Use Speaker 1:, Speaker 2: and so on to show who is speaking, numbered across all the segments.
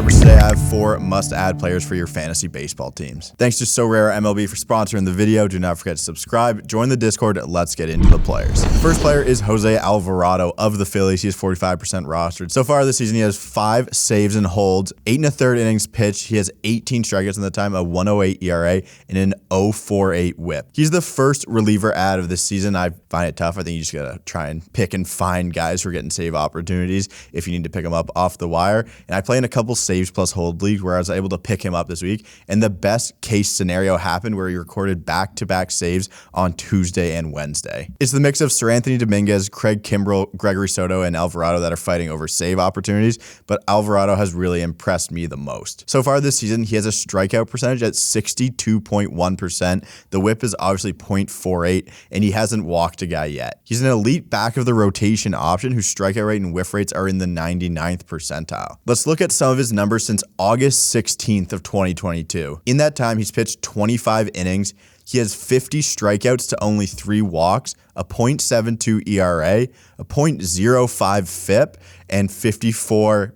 Speaker 1: for today. I have 4 must-add players for your fantasy baseball teams. Thanks to So Rare MLB for sponsoring the video. Do not forget to subscribe, join the Discord. Let's get into the players. The first player is Jose Alvarado of the Phillies. He is 45% rostered. So far this season, he has 5 saves and holds, 8 1/3 innings pitched. He has 18 strikeouts in the time, a 1.08 ERA, and an 0.48 WHIP. He's the first reliever ad of this season. I find it tough. I think you just gotta try and pick and find guys who are getting save opportunities if you need to pick them up off the wire. And I play in a couple saves plus hold leagues where I was able to pick him up this week. And the best case scenario happened where he recorded back-to-back saves on Tuesday and Wednesday. It's the mix of Sir Anthony Dominguez, Craig Kimbrell, Gregory Soto, and Alvarado that are fighting over save opportunities, but Alvarado has really impressed me the most. So far this season, he has a strikeout percentage at 62.1%. The whip is obviously 0.48, and he hasn't walked a guy yet. He's an elite back of the rotation option whose strikeout rate and whiff rates are in the 99th percentile. Let's look at some of his numbers since August 16th of 2022. In that time, he's pitched 25 innings. He has 50 strikeouts to only 3 walks, a 0.72 ERA, a 0.05 FIP, and 54%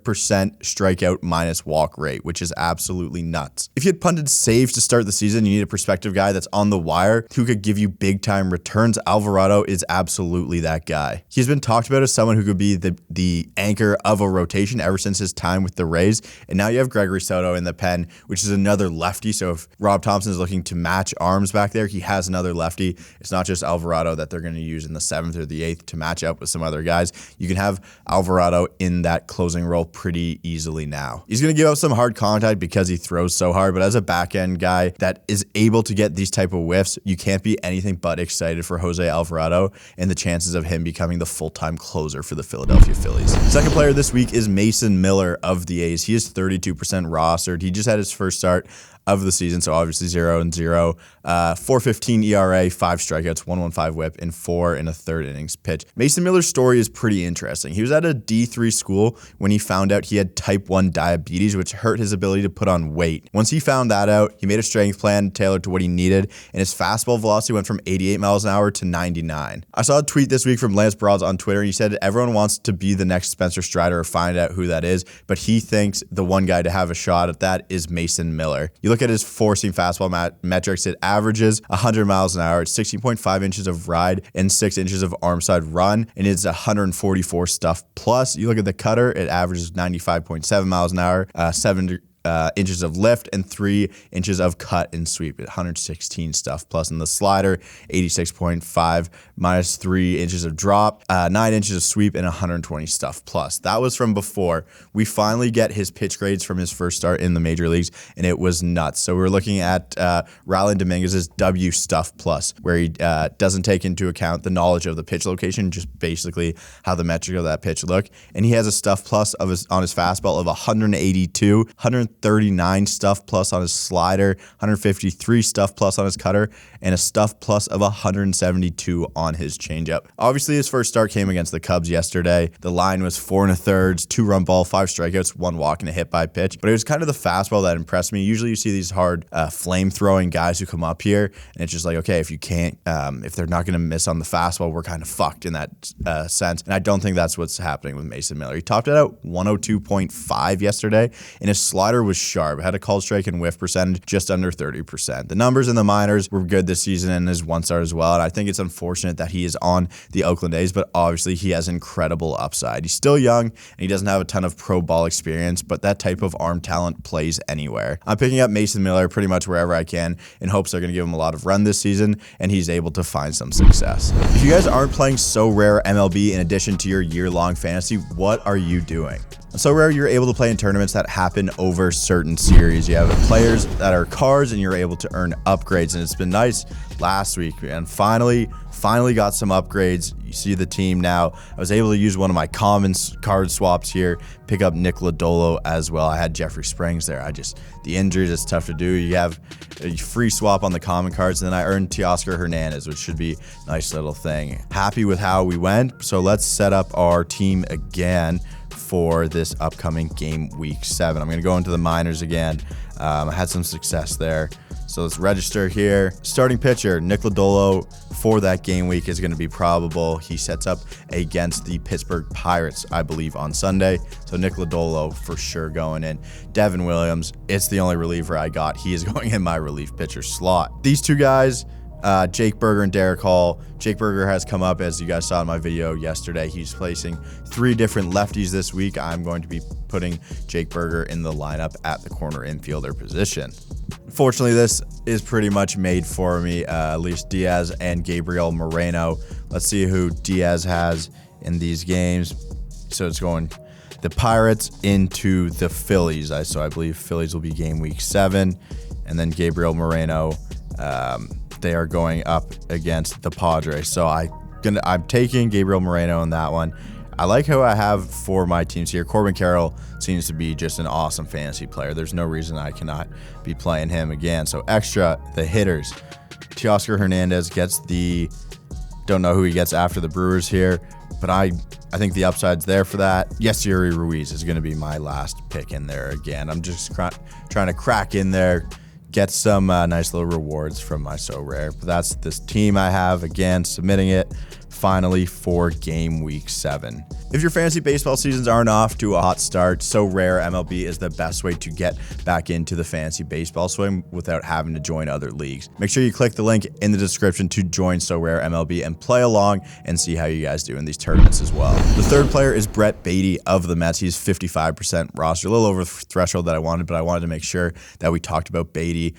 Speaker 1: strikeout minus walk rate, which is absolutely nuts. If you had punted saves to start the season, you need a prospective guy that's on the wire who could give you big time returns. Alvarado is absolutely that guy. He's been talked about as someone who could be the anchor of a rotation ever since his time with the Rays. And now you have Gregory Soto in the pen, which is another lefty. So if Rob Thompson is looking to match arms back there, he has another lefty. It's not just Alvarado that they're going to use in the 7th or the 8th to match up with some other guys. You can have Alvarado in that closing role pretty easily now. He's going to give up some hard contact because he throws so hard, but as a back end guy that is able to get these type of whiffs, you can't be anything but excited for Jose Alvarado and the chances of him becoming the full-time closer for the Philadelphia Phillies. Second player this week is Mason Miller of the A's. He is 32% rostered. He just had his first start of the season, so obviously 0-0. 4.15 ERA, 5 strikeouts, 1.15 whip, and 4 1/3 innings pitched. Mason Miller's story is pretty interesting. He was at a D3 school when he found out he had type 1 diabetes, which hurt his ability to put on weight. Once he found that out, he made a strength plan tailored to what he needed, and his fastball velocity went from 88 miles an hour to 99. I saw a tweet this week from Lance Broads on Twitter, and he said everyone wants to be the next Spencer Strider or find out who that is, but he thinks the one guy to have a shot at that is Mason Miller. You look at his four-seam fastball metrics, it averages 100 miles an hour. It's 16.5 inches of ride and 6 inches of arm side run, and it's 144 stuff plus. You look at the cutter, it averages 95.7 miles an hour, 7 inches of lift, and 3 inches of cut and sweep at 116 stuff plus. In the slider, 86.5 minus 3 inches of drop, 9 inches of sweep, and 120 stuff plus. That was from before. We finally get his pitch grades from his first start in the major leagues, and it was nuts. So we're looking at Rowland Dominguez's W stuff plus, where he doesn't take into account the knowledge of the pitch location, just basically how the metric of that pitch look. And he has a stuff plus on his fastball of 182, 139 stuff plus on his slider, 153 stuff plus on his cutter, and a stuff plus of 172 on his changeup. Obviously, his first start came against the Cubs yesterday. The line was 4 1/3, 2-run ball, 5 strikeouts, 1 walk, and a hit by pitch. But it was kind of the fastball that impressed me. Usually you see these hard flame-throwing guys who come up here, and it's just like, okay, if you can't, if they're not going to miss on the fastball, we're kind of fucked in that sense. And I don't think that's what's happening with Mason Miller. He topped it out 102.5 yesterday, and his slider was sharp. Had a called strike and whiff percentage just under 30%. The numbers in the minors were good this season and his 1-star as well. And I think it's unfortunate that he is on the Oakland A's, but obviously he has incredible upside. He's still young and he doesn't have a ton of pro ball experience, but that type of arm talent plays anywhere. I'm picking up Mason Miller pretty much wherever I can in hopes they're going to give him a lot of run this season and he's able to find some success. If you guys aren't playing So Rare MLB in addition to your year-long fantasy, what are you doing? So Rare, you're able to play in tournaments that happen over certain series. You have players that are cards and you're able to earn upgrades, and it's been nice last week and finally got some upgrades. You see the team now. I was able to use one of my common card swaps here, pick up Nick Lodolo as well. I had Jeffrey Springs there. The injuries, it's tough to do. You have a free swap on the common cards, and then I earned Teoscar Hernandez, which should be a nice little thing. Happy with how we went. So let's set up our team again for this upcoming game week 7. I'm going to go into the minors again. I had some success there. So let's register here. Starting pitcher, Nick Lodolo for that game week is going to be probable. He sets up against the Pittsburgh Pirates, I believe, on Sunday. So Nick Lodolo for sure going in. Devin Williams, it's the only reliever I got. He is going in my relief pitcher slot. These two guys, Jake Berger and Derek Hall. Jake Berger has come up, as you guys saw in my video yesterday. He's placing 3 different lefties this week. I'm going to be putting Jake Berger in the lineup at the corner infielder position. Fortunately, this is pretty much made for me. Luis Diaz and Gabriel Moreno. Let's see who Diaz has in these games. So it's going the Pirates into the Phillies. So I believe Phillies will be game week 7. And then Gabriel Moreno, they are going up against the Padres. So I'm taking Gabriel Moreno in that one. I like who I have for my teams here. Corbin Carroll seems to be just an awesome fantasy player. There's no reason I cannot be playing him again. So extra, the hitters. Teoscar Hernandez gets don't know who he gets after the Brewers here, but I think the upside's there for that. Yesiri Ruiz is going to be my last pick in there again. I'm just trying to crack in there, get some nice little rewards from my So Rare. But that's this team I have, again, submitting it finally for game week 7. If your fantasy baseball seasons aren't off to a hot start, So Rare MLB is the best way to get back into the fantasy baseball swing without having to join other leagues. Make sure you click the link in the description to join So Rare MLB and play along and see how you guys do in these tournaments as well. The third player is Brett Beatty of the Mets. He's 55% roster, a little over the threshold that I wanted, but I wanted to make sure that we talked about Beatty.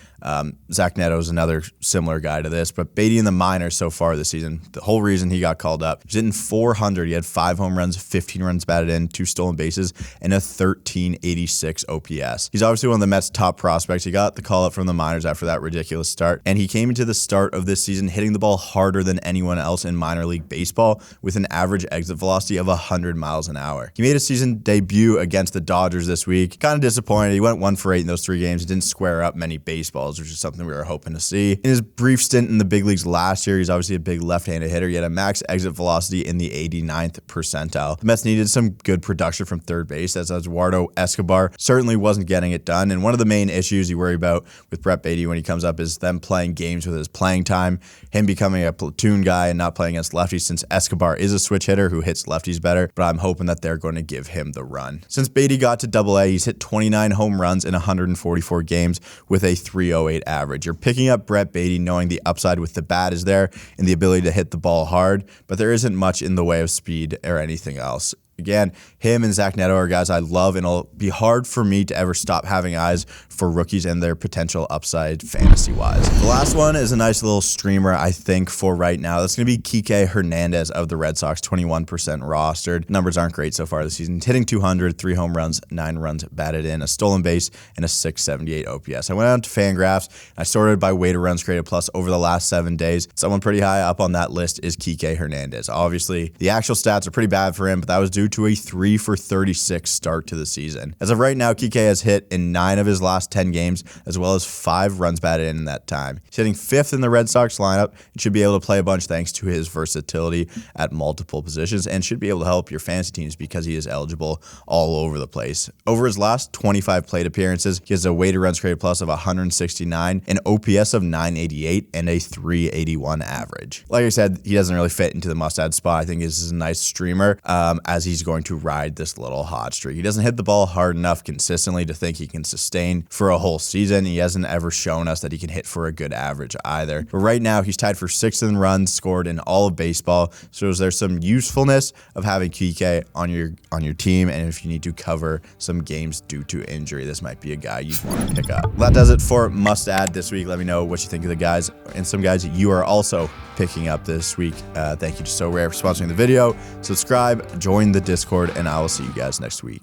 Speaker 1: Zach Neto is another similar guy to this, but Beatty in the minors so far this season, the whole reason he got called up, he's hitting 400. He had 5 home runs, 15 runs batted in, 2 stolen bases, and a 1386 OPS. He's obviously one of the Mets' top prospects. He got the call up from the minors after that ridiculous start, and he came into the start of this season hitting the ball harder than anyone else in minor league baseball with an average exit velocity of 100 miles an hour. He made a season debut against the Dodgers this week. Kind of disappointed. He went 1 for 8 in those 3 games. He didn't square up many baseballs, which is something we were hoping to see. In his brief stint in the big leagues last year, he's obviously a big left-handed hitter. He had a max exit velocity in the 89th percentile. The Mets needed some good production from third base, as Eduardo Escobar certainly wasn't getting it done. And one of the main issues you worry about with Brett Beatty when he comes up is them playing games with his playing time, him becoming a platoon guy and not playing against lefties, since Escobar is a switch hitter who hits lefties better, but I'm hoping that they're going to give him the run. Since Beatty got to AA, he's hit 29 home runs in 144 games with a 308 average. You're picking up Brett Beatty knowing the upside with the bat is there and the ability to hit the ball hard, but there isn't much in the way of speed or anything else. Again, him and Zach Neto are guys I love, and it'll be hard for me to ever stop having eyes for rookies and their potential upside fantasy-wise. The last one is a nice little streamer, I think, for right now. That's going to be Kike Hernandez of the Red Sox, 21% rostered. Numbers aren't great so far this season. He's hitting 200, 3 home runs, 9 runs batted in, a stolen base, and a 678 OPS. I went out to Fangraphs, and I sorted by weighted runs created plus over the last 7 days. Someone pretty high up on that list is Kike Hernandez. Obviously, the actual stats are pretty bad for him, but that was due to a 3 for 36 start to the season. As of right now, Kike has hit in 9 of his last 10 games, as well as 5 runs batted in that time. He's hitting 5th in the Red Sox lineup and should be able to play a bunch thanks to his versatility at multiple positions, and should be able to help your fantasy teams because he is eligible all over the place. Over his last 25 plate appearances, he has a weighted runs created plus of 169, an OPS of 988, and a 381 average. Like I said, he doesn't really fit into the must-add spot. I think this is a nice streamer, as he's going to ride this little hot streak. He doesn't hit the ball hard enough consistently to think he can sustain for a whole season. He hasn't ever shown us that he can hit for a good average either. But right now, he's tied for 6th in runs scored in all of baseball. So there's some usefulness of having Kike on your team, and if you need to cover some games due to injury, this might be a guy you'd want to pick up. Well, that does it for must add this week. Let me know what you think of the guys and some guys you are also picking up this week. Thank you to So Rare for sponsoring the video. Subscribe, join the Discord, and I will see you guys next week.